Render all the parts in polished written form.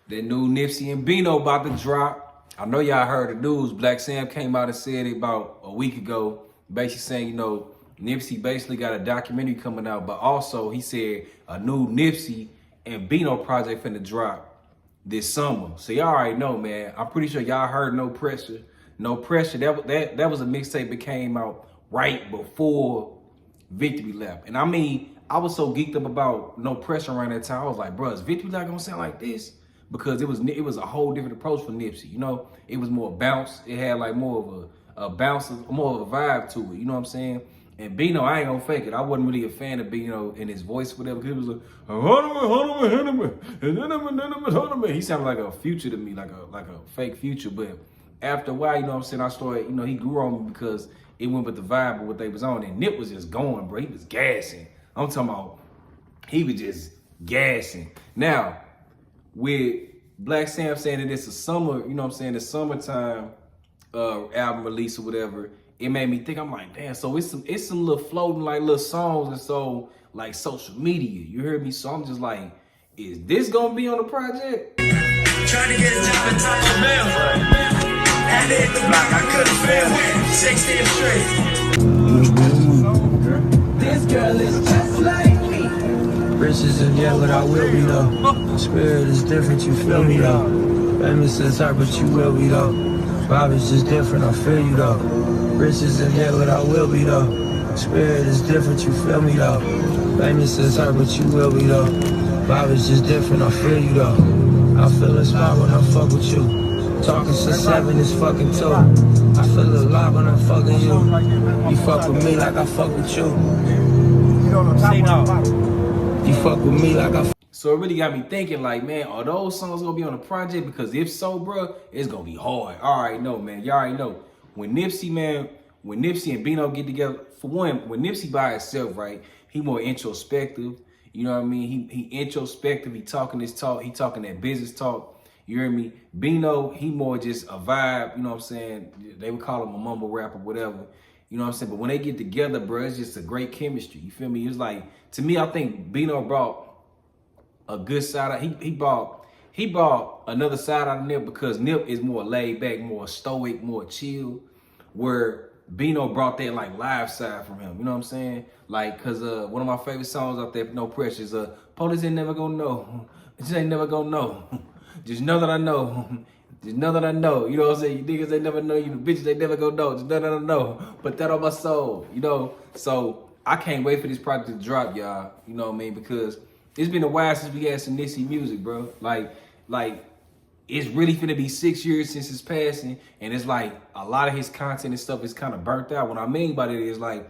That new Nipsey and Bino about to drop. I know y'all heard the news. Blacc Sam came out and said it about a week ago, basically saying, Nipsey basically got a documentary coming out, but also he said a new Nipsey and Bino project finna drop this summer. So y'all already know, man. I'm pretty sure y'all heard No Pressure. No Pressure. That was a mixtape that came out right before Victory Lap. And I mean, I was so geeked up about No Pressure around that time. I was like, bro, is Victory Lap gonna sound like this? Because it was a whole different approach for Nipsey. It was more bounce. It had like more of a bounce, more of a vibe to it. You know what I'm saying? And Bino, I ain't gonna fake it. I wasn't really a fan of Bino in his voice, whatever. Cause it was he sounded like a Future to me, like a fake Future. But after a while, you know what I'm saying, I started, he grew on me because it went with the vibe of what they was on. And Nip was just going, bro. He was gassing. I'm talking about, he was just gassing. Now, with Blacc Sam saying that it's a summer, the summertime album release or whatever, it made me think, I'm like, damn, so it's some little floating like little songs and so like social media. You heard me? So I'm just like, is this gonna be on the project? Trying to get a job at Taco Bell. Had to hit the block, I couldn't fail. 16 straight. This girl is just like me. Riches in jail, but I will be though. Spirit is different, you feel me though. Famous says hurt, but you will be though. Vibe is just different, I feel you though. Riches in jail, but I will be though. Spirit is different, you feel me though. Famous says hurt, but you will be though. Vibe is just different, I feel you though. I feel inspired when I fuck with you. Talking since 7 is fucking 2. I feel alive when I'm fucking you. You fuck with me like I fuck with you. You fuck with me like I. So it really got me thinking, like, man, are those songs gonna be on the project? Because if so, bro, it's gonna be hard. I already know, man. Y'all already know. When Nipsey and Bino get together, for one, when Nipsey by himself, right, he more introspective. You know what I mean? He introspective. He talking this talk. He talking that business talk. You hear me? Bino, he more just a vibe. You know what I'm saying? They would call him a mumble rapper, whatever. You know what I'm saying? But when they get together, bro, it's just a great chemistry. You feel me? It's like, to me, I think Bino brought a good side. He brought another side out of Nip because Nip is more laid back, more stoic, more chill. Where Bino brought that like live side from him. You know what I'm saying? Like, cause one of my favorite songs out there, No Pressure, is police ain't never gonna know. Just ain't never gonna know. Just know that I know. Just know that I know. You know what I'm saying? You niggas ain't never know. You bitches ain't never gonna know. Just know that I know. Put that on my soul. So I can't wait for this project to drop, y'all. You know what I mean? Because it's been a while since we had some Nipsey music, bro. Like it's really finna be 6 years since his passing, and it's like a lot of his content and stuff is kind of burnt out. What I mean by that is, like,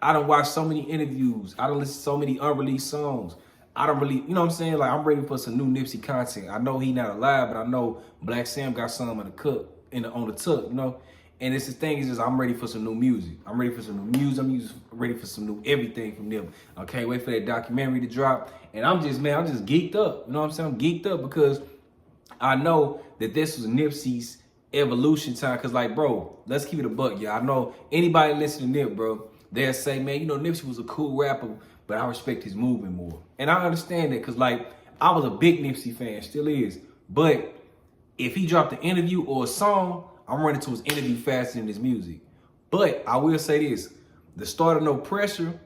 I done watched so many interviews, I done listened to so many unreleased songs. I don't really, you know what I'm saying? Like, I'm ready for some new Nipsey content. I know he not alive, but I know Blacc Sam got some on the cook, on the tuck, And it's the thing is just I'm ready for some new music. I'm ready for some new music. I'm ready for some new everything from them. I can't wait for that documentary to drop. And I'm just geeked up. You know what I'm saying? I'm geeked up because I know that this was Nipsey's evolution time. Cause like, bro, let's keep it a buck, yeah. I know anybody listening to Nip, bro, they'll say, man, Nipsey was a cool rapper, but I respect his movement more. And I understand that, cause like, I was a big Nipsey fan, still is. But if he dropped an interview or a song, I'm running to his interview faster than his music. But I will say this, the start of No Pressure,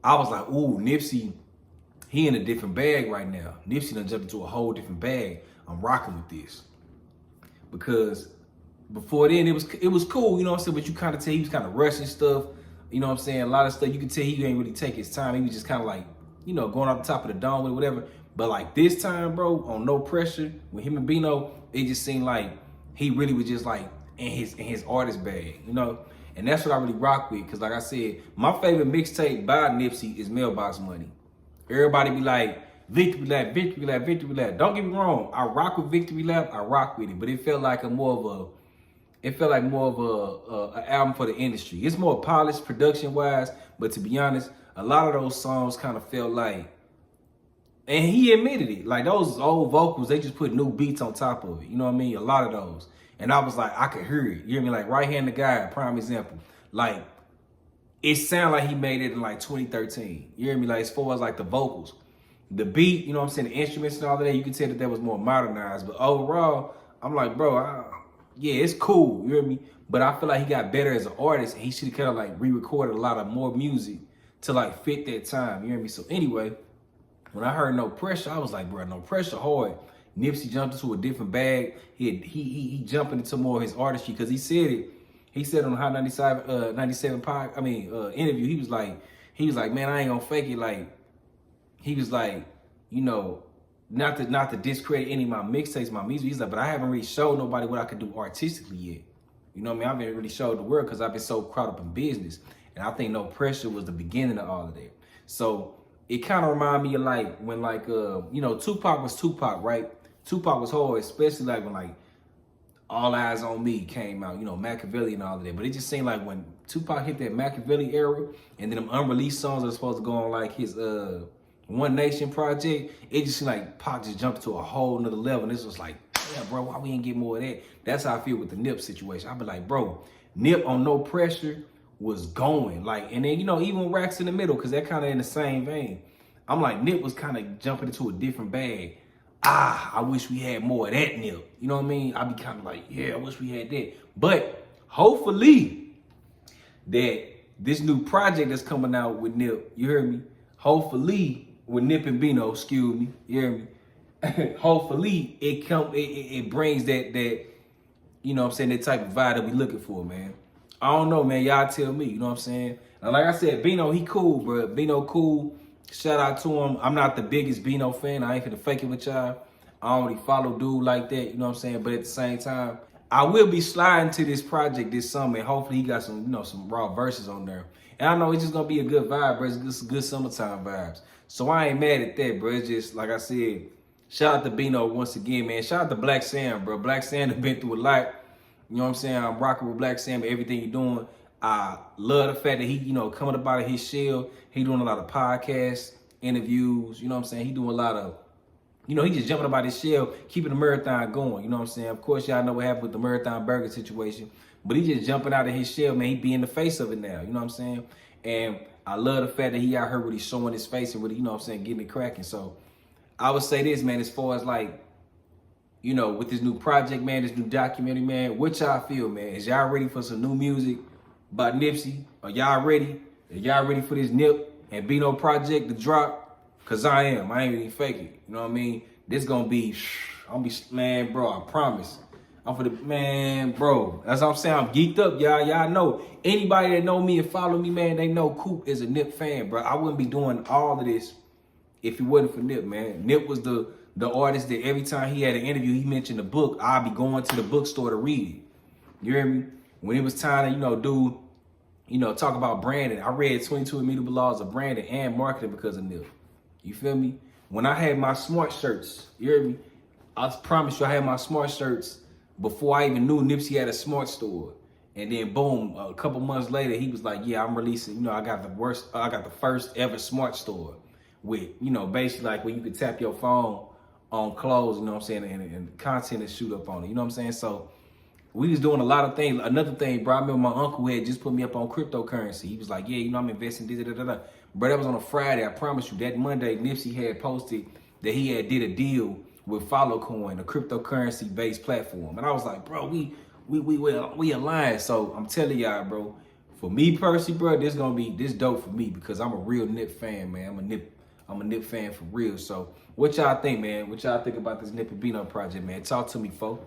I was like, ooh, Nipsey, he in a different bag right now. Nipsey done jumped into a whole different bag. I'm rocking with this. Because before then, it was cool, you know what I'm saying? But you kind of tell he was kind of rushing stuff. You know what I'm saying? A lot of stuff, you can tell he ain't really take his time. He was just kind of like, going off the top of the dome with whatever. But like this time, bro, on No Pressure, with him and Bino, it just seemed like he really was just like in his artist bag, And that's what I really rock with. Because like I said, my favorite mixtape by Nipsey is Mailbox Money. Everybody be like, Victory Lap, Victory Lap, Victory Lap. Don't get me wrong, I rock with Victory Lap, I rock with it, but it felt like more of an album for the industry. It's more polished production wise, but to be honest, a lot of those songs kind of felt like, and he admitted it, like those old vocals, they just put new beats on top of it. You know what I mean? A lot of those. And I was like, I could hear it. You hear me? Like Right Hand to God, prime example. Like, it sounded like he made it in like 2013. You hear me? Like, as far as like the vocals. the beat, you know what I'm saying, the instruments and all of that, you can tell that was more modernized. But overall, I'm like, bro, yeah, it's cool, you hear me? But I feel like he got better as an artist, and he should have kind of like re-recorded a lot of more music to like fit that time, you hear me? So anyway, when I heard No Pressure, I was like, bro, No Pressure hard. Nipsey jumped into a different bag. He jumped into more of his artistry, because he said it. He said on the Hot 97 interview, he was like, man, I ain't gonna fake it. Like, he was like, you know, not to discredit any of my mixtapes, my music. He's like, but I haven't really showed nobody what I could do artistically yet. You know what I mean? I haven't really showed the world because I've been so caught up in business. And I think No Pressure was the beginning of all of that. So it kind of reminded me of like when like, you know, Tupac was Tupac, right? Tupac was hard, especially like when like All Eyes on Me came out, you know, Machiavelli and all of that. But it just seemed like when Tupac hit that Machiavelli era, and then them unreleased songs that are supposed to go on like his One Nation project, it just seemed like Pac just jumped to a whole nother level. And this was like, yeah, bro, why we ain't get more of that? That's how I feel with the Nip situation. I be like, bro, Nip on No Pressure was going. Like, and then, you know, even Racks in the Middle, because they're kind of in the same vein. I'm like, Nip was kind of jumping into a different bag. I wish we had more of that Nip. You know what I mean? I be kind of like, yeah, I wish we had that. But hopefully that this new project that's coming out with Nip, you hear me? Hopefully with Nip and Bino, excuse me, you hear me? Hopefully it brings that, you know what I'm saying, that type of vibe that we looking for, man. I don't know, man. Y'all tell me, you know what I'm saying? And like I said, Bino, he cool, bro. Bino cool. Shout out to him. I'm not the biggest Bino fan. I ain't finna fake it with y'all. I don't really follow dude like that, you know what I'm saying? But at the same time, I will be sliding to this project this summer, and hopefully he got some, you know, some raw verses on there. And I know it's just gonna be a good vibe, bro. It's good summertime vibes. So I ain't mad at that, bro. It's just, like I said, shout out to Bino once again, man. Shout out to Blacc Sam, bro. Blacc Sam has been through a lot. You know what I'm saying? I'm rocking with Blacc Sam, everything he's doing. I love the fact that he, you know, coming up out of his shell. He doing a lot of podcasts, interviews, you know what I'm saying? He doing a lot of, you know, he just jumping up out his shell, keeping the marathon going, you know what I'm saying? Of course, y'all know what happened with the Marathon Burger situation, but he just jumping out of his shell, man. He be in the face of it now, you know what I'm saying? And I love the fact that he out here really showing his face and really, you know what I'm saying, getting it cracking. So I would say this, man, as far as like, you know, with this new project, man, this new documentary, man, what y'all feel, man? Is y'all ready for some new music by Nipsey? Are y'all ready? Are y'all ready for this Nip and Bino project to drop? Cause I am. I ain't even fake it. You know what I mean? This gonna be, man, bro, I promise. I'm for the, man, bro. That's what I'm saying. I'm geeked up, y'all. Y'all know. Anybody that know me and follow me, man, they know Coop is a Nip fan, bro. I wouldn't be doing all of this if it wasn't for Nip, man. Nip was the artist that every time he had an interview, he mentioned the book. I'd be going to the bookstore to read it. You hear me? When it was time to, you know, do, you know, talk about branding, I read 22 Immutable Laws of Branding and Marketing because of Nip. You feel me? When I had my smart shirts, you hear me? I promise you I had my smart shirts before I even knew Nipsey had a smart store. And then boom, a couple months later, he was like, yeah, I'm releasing, you know, I got the first ever smart store with, you know, basically like where you could tap your phone on clothes, you know what I'm saying, and content and shoot up on it, you know what I'm saying? So we was doing a lot of things. Another thing, bro, I remember my uncle had just put me up on cryptocurrency. He was like, yeah, you know, I'm investing, da. Bro, that was on a Friday. I promise you, that Monday, Nipsey had posted that he had did a deal with FollowCoin, a cryptocurrency-based platform. And I was like, bro, we aligned. So I'm telling y'all, bro, for me personally, bro, this dope for me because I'm a real Nip fan, man. I'm a Nip fan for real. So what y'all think, man? What y'all think about this Nip and Bino project, man? Talk to me, folks.